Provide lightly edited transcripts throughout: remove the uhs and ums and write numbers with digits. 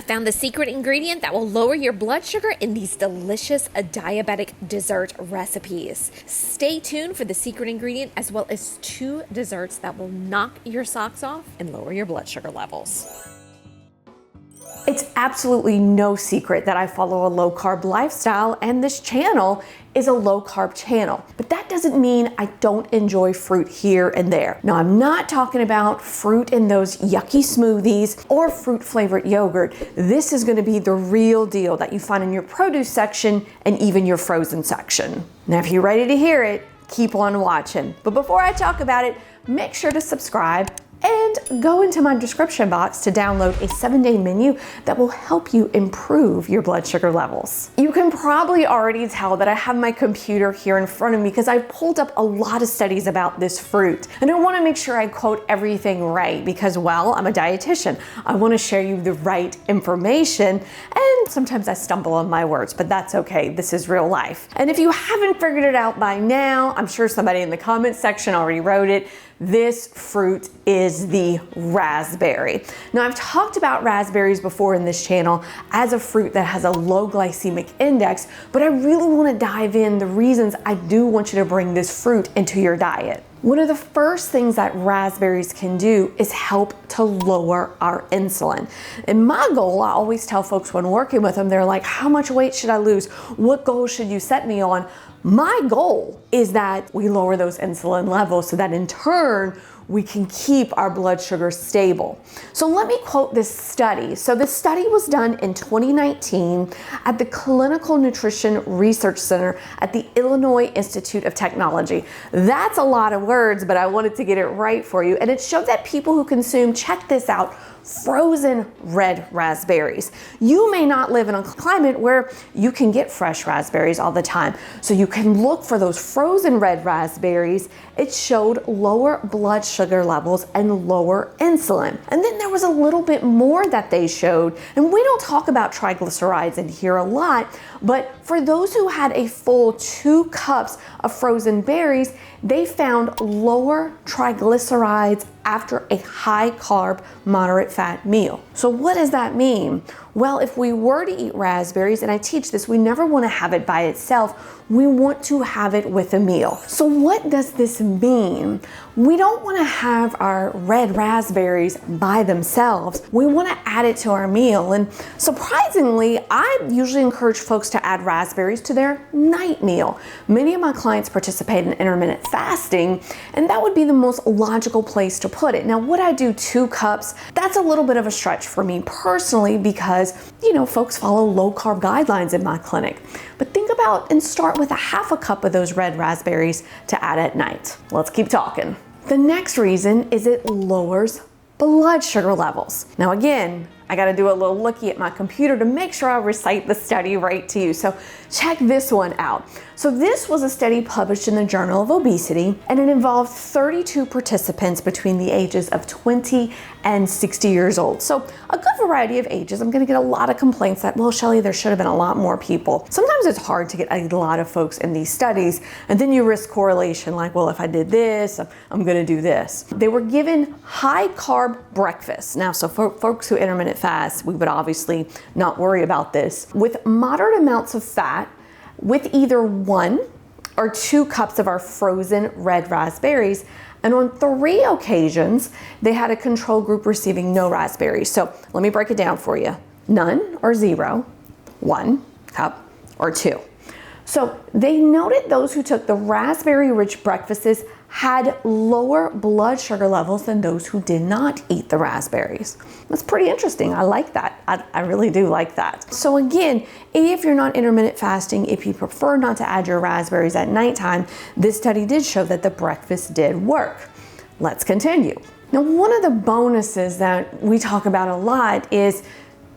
found the secret ingredient that will lower your blood sugar in these delicious diabetic dessert recipes. Stay tuned for the secret ingredient as well as 2 desserts that will knock your socks off and lower your blood sugar levels. It's absolutely no secret that I follow a low carb lifestyle, and this channel is a low carb channel. But that doesn't mean I don't enjoy fruit here and there. Now, I'm not talking about fruit in those yucky smoothies or fruit flavored yogurt. This is gonna be the real deal that you find in your produce section and even your frozen section. Now, if you're ready to hear it, keep on watching. But before I talk about it, make sure to subscribe and go into my description box to download a 7-day menu that will help you improve your blood sugar levels. You can probably already tell that I have my computer here in front of me because I pulled up a lot of studies about this fruit. And I want to make sure I quote everything right because, well, I'm a dietitian. I want to share you the right information, and sometimes I stumble on my words, but that's okay. This is real life. And if you haven't figured it out by now, I'm sure somebody in the comment section already wrote it. This fruit is the raspberry. Now, I've talked about raspberries before in this channel as a fruit that has a low glycemic index, but I really want to dive in the reasons I do want you to bring this fruit into your diet. One of the first things that raspberries can do is help to lower our insulin. And my goal, I always tell folks when working with them, they're like, how much weight should I lose? What goal should you set me on? My goal is that we lower those insulin levels so that in turn, we can keep our blood sugar stable. So let me quote this study. So this study was done in 2019 at the Clinical Nutrition Research Center at the Illinois Institute of Technology. That's a lot of words, but I wanted to get it right for you. And it showed that people who consume, check this out, frozen red raspberries. You may not live in a climate where you can get fresh raspberries all the time. So you can look for those frozen red raspberries. It showed lower blood sugar levels and lower insulin. And then there was a little bit more that they showed. And we don't talk about triglycerides in here a lot, but for those who had a full 2 cups of frozen berries, they found lower triglycerides after a high carb, moderate fat meal. So what does that mean? Well, if we were to eat raspberries, and I teach this, we never want to have it by itself. We want to have it with a meal. So what does this mean? We don't want to have our red raspberries by themselves. We want to add it to our meal. And surprisingly, I usually encourage folks to add raspberries to their night meal. Many of my clients participate in intermittent fasting, and that would be the most logical place to put it. Now, would I do 2 cups? That's a little bit of a stretch for me personally because, folks follow low carb guidelines in my clinic. But think about and start with a half a cup of those red raspberries to add at night. Let's keep talking. The next reason is it lowers blood sugar levels. Now again, I got to do a little looky at my computer to make sure I recite the study right to you. So check this one out. So this was a study published in the Journal of Obesity, and it involved 32 participants between the ages of 20 and 60 years old. So a good variety of ages. I'm going to get a lot of complaints that, well, Shelly, there should have been a lot more people. Sometimes it's hard to get a lot of folks in these studies, and then you risk correlation like, well, if I did this, I'm going to do this. They were given high carb breakfast. Now, so for folks who intermittent fast, we would obviously not worry about this. With moderate amounts of fat, with either 1 or 2 cups of our frozen red raspberries, and on 3 occasions, they had a control group receiving no raspberries. So let me break it down for you. None or 0, 1 cup or 2. So they noted those who took the raspberry-rich breakfasts had lower blood sugar levels than those who did not eat the raspberries. That's pretty interesting. I like that. I really do like that. So again, if you're not intermittent fasting, if you prefer not to add your raspberries at nighttime, this study did show that the breakfast did work. Let's continue. Now, one of the bonuses that we talk about a lot is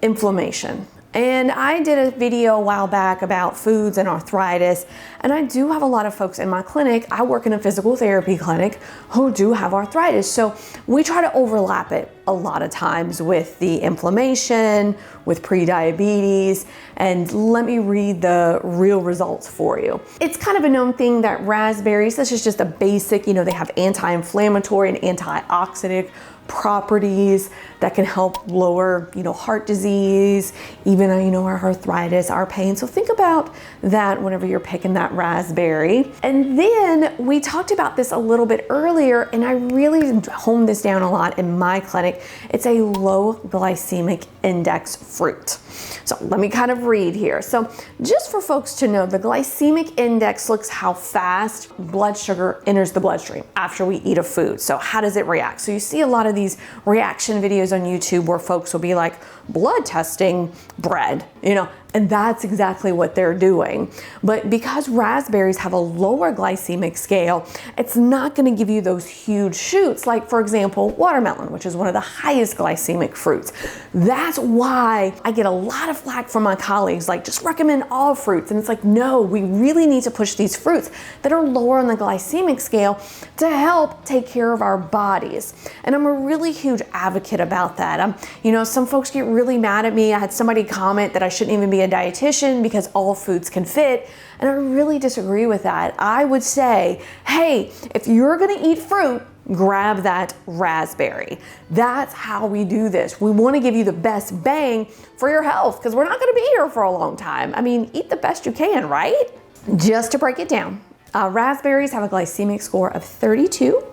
inflammation. And I did a video a while back about foods and arthritis, and I do have a lot of folks in my clinic. I work in a physical therapy clinic who do have arthritis. So we try to overlap it a lot of times with the inflammation, with prediabetes, and let me read the real results for you. It's kind of a known thing that raspberries, this is just a basic, they have anti-inflammatory and antioxidant properties that can help lower, heart disease, even, our arthritis, our pain. So think about that whenever you're picking that raspberry. And then we talked about this a little bit earlier, and I really honed this down a lot in my clinic. It's a low glycemic index fruit. So let me kind of read here. So just for folks to know, the glycemic index looks how fast blood sugar enters the bloodstream after we eat a food. So how does it react? So you see a lot of these reaction videos on YouTube where folks will be like, blood testing bread, and that's exactly what they're doing. But because raspberries have a lower glycemic scale, it's not going to give you those huge shoots like, for example, watermelon, which is one of the highest glycemic fruits. That's why I get a lot of flack from my colleagues, like, just recommend all fruits. And it's like, no, we really need to push these fruits that are lower on the glycemic scale to help take care of our bodies. And I'm a really huge advocate about that. Some folks get really mad at me. I had somebody comment that I shouldn't even be a dietitian because all foods can fit. And I really disagree with that. I would say, hey, if you're gonna eat fruit, grab that raspberry. That's how we do this. We wanna give you the best bang for your health because we're not gonna be here for a long time. Eat the best you can, right? Just to break it down, raspberries have a glycemic score of 32.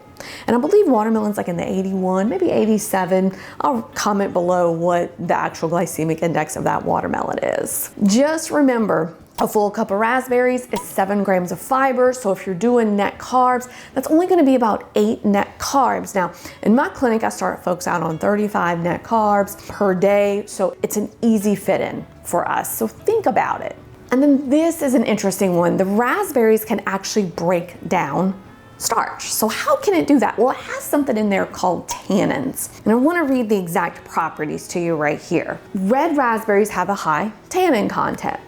And I believe watermelon's like in the 81, maybe 87. I'll comment below what the actual glycemic index of that watermelon is. Just remember, a full cup of raspberries is 7 grams of fiber. So if you're doing net carbs, that's only going to be about 8 net carbs. Now, in my clinic, I start folks out on 35 net carbs per day. So it's an easy fit in for us. So think about it. And then this is an interesting one. The raspberries can actually break down starch. So how can it do that? Well, it has something in there called tannins. And I want to read the exact properties to you right here. Red raspberries have a high tannin content,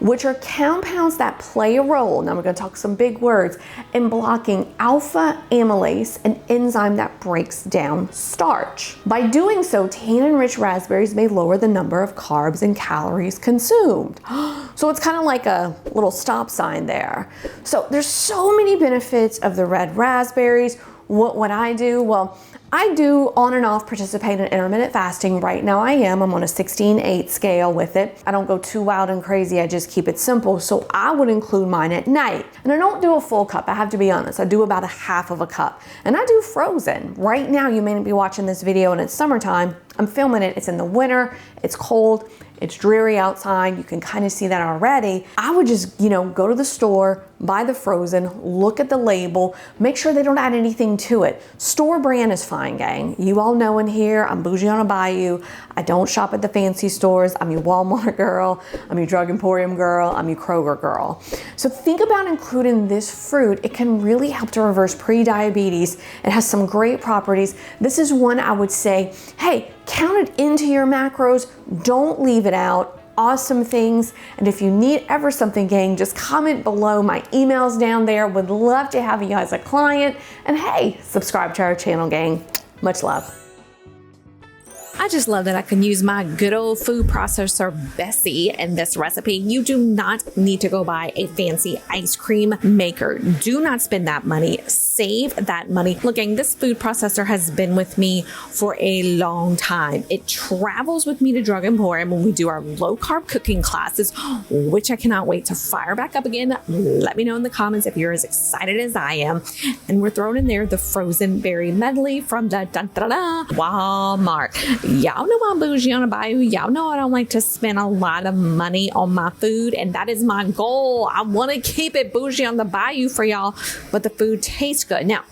which are compounds that play a role, now we're going to talk some big words, in blocking alpha amylase, an enzyme that breaks down starch. By doing so, tannin-rich raspberries may lower the number of carbs and calories consumed. So it's kind of like a little stop sign there. So there's so many benefits of the red raspberries. What would I do? Well, I do on and off participate in intermittent fasting. Right now I'm on a 16/8 scale with it. I don't go too wild and crazy. I just keep it simple. So I would include mine at night. And I don't do a full cup. I have to be honest. I do about a half of a cup. And I do frozen. Right now, you may not be watching this video and it's summertime. I'm filming it. It's in the winter. It's cold. It's dreary outside. You can kind of see that already. I would just, go to the store, buy the frozen, look at the label, make sure they don't add anything to it. Store brand is fine, gang. You all know in here, I'm bougie on a bayou. I don't shop at the fancy stores. I'm your Walmart girl. I'm your Drug Emporium girl. I'm your Kroger girl. So think about including this fruit. It can really help to reverse prediabetes. It has some great properties. This is one I would say, hey, count it into your macros. Don't leave it out. Awesome things. And if you need ever something, gang, just comment below. My email's down there. Would love to have you as a client. And hey, subscribe to our channel, gang. Much love. I just love that I can use my good old food processor Bessie in this recipe. You do not need to go buy a fancy ice cream maker. Do not spend that money. Save that money. Looking, this food processor has been with me for a long time. It travels with me to Drug Emporium when we do our low carb cooking classes, which I cannot wait to fire back up again. Let me know in the comments if you're as excited as I am. And we're throwing in there the frozen berry medley from the Walmart. Y'all know I'm bougie on a bayou. Y'all know I don't like to spend a lot of money on my food, and that is my goal. I want to keep it bougie on the bayou for y'all, but the food tastes good. Now,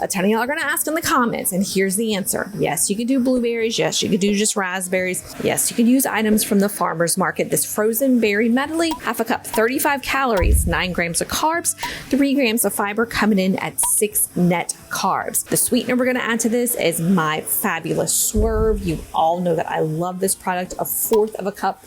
a ton of y'all are going to ask in the comments, and here's the answer. Yes, you can do blueberries. Yes, you can do just raspberries. Yes, you can use items from the farmer's market. This frozen berry medley, half a cup, 35 calories, 9 grams of carbs, 3 grams of fiber, coming in at 6 net carbs. The sweetener we're going to add to this is my fabulous Swerve. You all know that I love this product. 1/4 of a cup,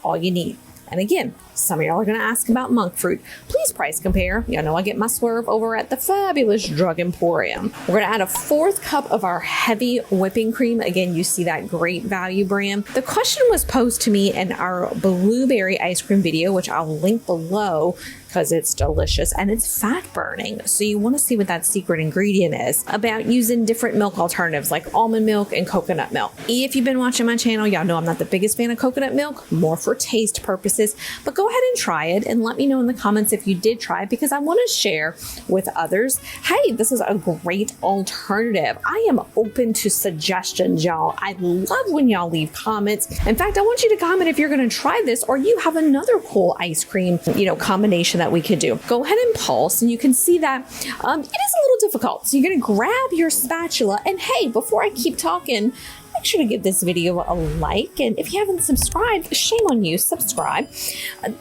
all you need. And again, some of y'all are going to ask about monk fruit. Please price compare. Y'all know I get my Swerve over at the fabulous Drug Emporium. We're going to add 1/4 cup of our heavy whipping cream. Again, you see that great value brand. The question was posed to me in our blueberry ice cream video, which I'll link below. because it's delicious and it's fat burning. So you want to see what that secret ingredient is about using different milk alternatives like almond milk and coconut milk. If you've been watching my channel, y'all know I'm not the biggest fan of coconut milk, more for taste purposes, but go ahead and try it and let me know in the comments if you did try it, because I want to share with others, hey, this is a great alternative. I am open to suggestions, y'all. I love when y'all leave comments. In fact, I want you to comment if you're going to try this or you have another cool ice cream, combination that we could do. Go ahead and pulse, and you can see that it is a little difficult. So you're going to grab your spatula, and hey, before I keep talking, make sure to give this video a like, and if you haven't subscribed, shame on you, subscribe.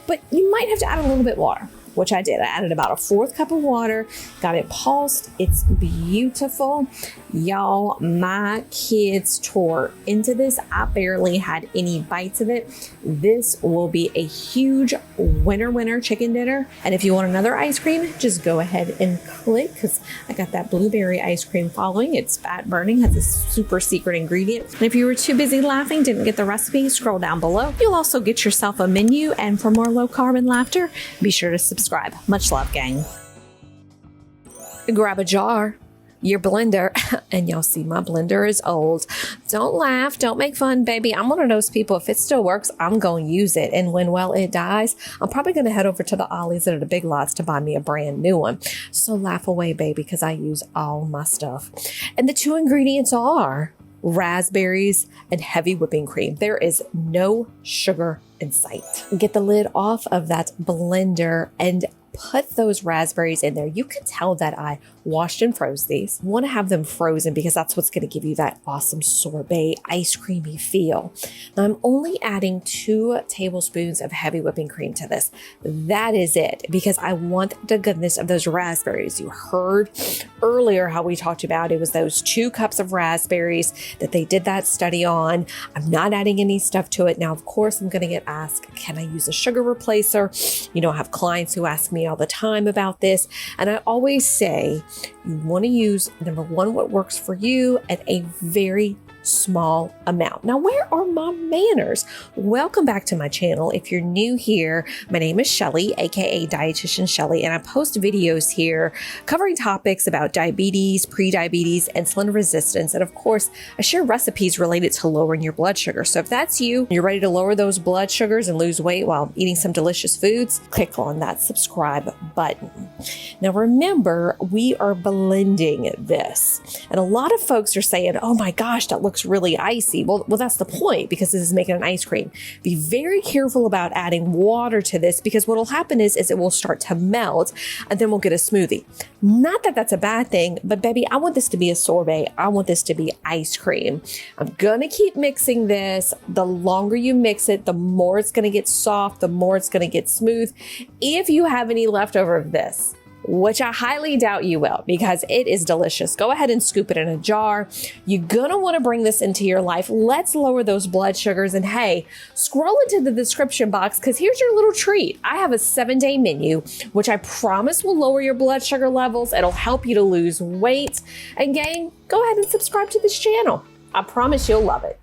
But you might have to add a little bit of water, which I did. I added about a 1/4 cup of water, got it pulsed. It's beautiful. Y'all, my kids tore into this. I barely had any bites of it. This will be a huge winner chicken dinner. And if you want another ice cream, just go ahead and click, because I got that blueberry ice cream following. It's fat burning, has a super secret ingredient. And if you were too busy laughing, didn't get the recipe, scroll down below. You'll also get yourself a menu. And for more low carb and laughter, be sure to subscribe. Much love, gang. Grab a jar, your blender, and y'all see my blender is old. Don't laugh, don't make fun, baby. I'm one of those people, if it still works, I'm going to use it. And when, well, it dies, I'm probably going to head over to the Ollie's or the Big Lots to buy me a brand new one. So laugh away, baby, because I use all my stuff. And the 2 ingredients are raspberries and heavy whipping cream. There is no sugar in sight. Get the lid off of that blender and put those raspberries in there. You can tell that I washed and froze these. You want to have them frozen because that's what's going to give you that awesome sorbet ice creamy feel. Now I'm only adding 2 tablespoons of heavy whipping cream to this. That is it, because I want the goodness of those raspberries. You heard earlier how we talked about it was those 2 cups of raspberries that they did that study on. I'm not adding any stuff to it. Now, of course, I'm going to get asked, can I use a sugar replacer? I have clients who ask me all the time about this. And I always say, you want to use, number 1, what works for you at a very small amount. Now, where are my manners? Welcome back to my channel. If you're new here, my name is Shelly, aka Dietitian Shelly, and I post videos here covering topics about diabetes, prediabetes, insulin resistance, and of course, I share recipes related to lowering your blood sugar. So if that's you, you're ready to lower those blood sugars and lose weight while eating some delicious foods, click on that subscribe button. Now remember, we are blending this, and a lot of folks are saying, oh my gosh, that looks really icy. Well, that's the point, because this is making an ice cream. Be very careful about adding water to this, because what will happen is it will start to melt, and then we'll get a smoothie. Not that that's a bad thing, but baby, I want this to be a sorbet. I want this to be ice cream. I'm gonna keep mixing this. The longer you mix it, the more it's gonna get soft, the more it's gonna get smooth. If you have any leftover of this, which I highly doubt you will, because it is delicious, go ahead and scoop it in a jar. You're gonna wanna bring this into your life. Let's lower those blood sugars. And hey, scroll into the description box, because here's your little treat. I have a 7-day menu, which I promise will lower your blood sugar levels. It'll help you to lose weight. And gang, go ahead and subscribe to this channel. I promise you'll love it.